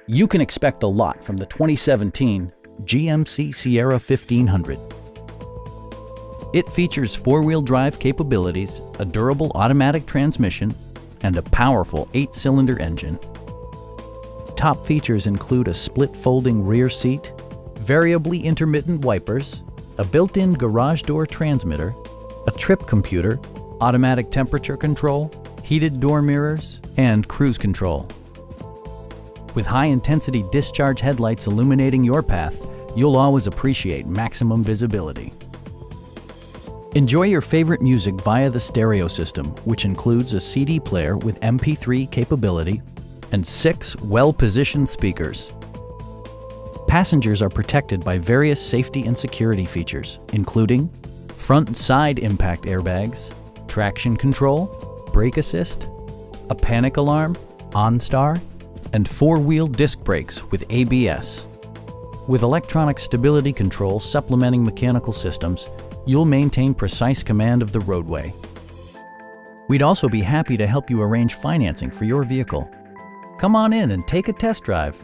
You can expect a lot from the 2017 GMC Sierra 1500. It features four-wheel drive capabilities, a durable automatic transmission, and a powerful 8-cylinder engine. Top features include a split folding rear seat, variably intermittent wipers, a built-in garage door transmitter, a trip computer, automatic temperature control, heated door mirrors, and cruise control. With high-intensity discharge headlights illuminating your path, you'll always appreciate maximum visibility. Enjoy your favorite music via the stereo system, which includes a CD player with MP3 capability and 6 well-positioned speakers. Passengers are protected by various safety and security features, including front and side impact airbags, traction control, brake assist, a panic alarm, OnStar, and 4-wheel disc brakes with ABS. With electronic stability control supplementing mechanical systems, you'll maintain precise command of the roadway. We'd also be happy to help you arrange financing for your vehicle. Come on in and take a test drive.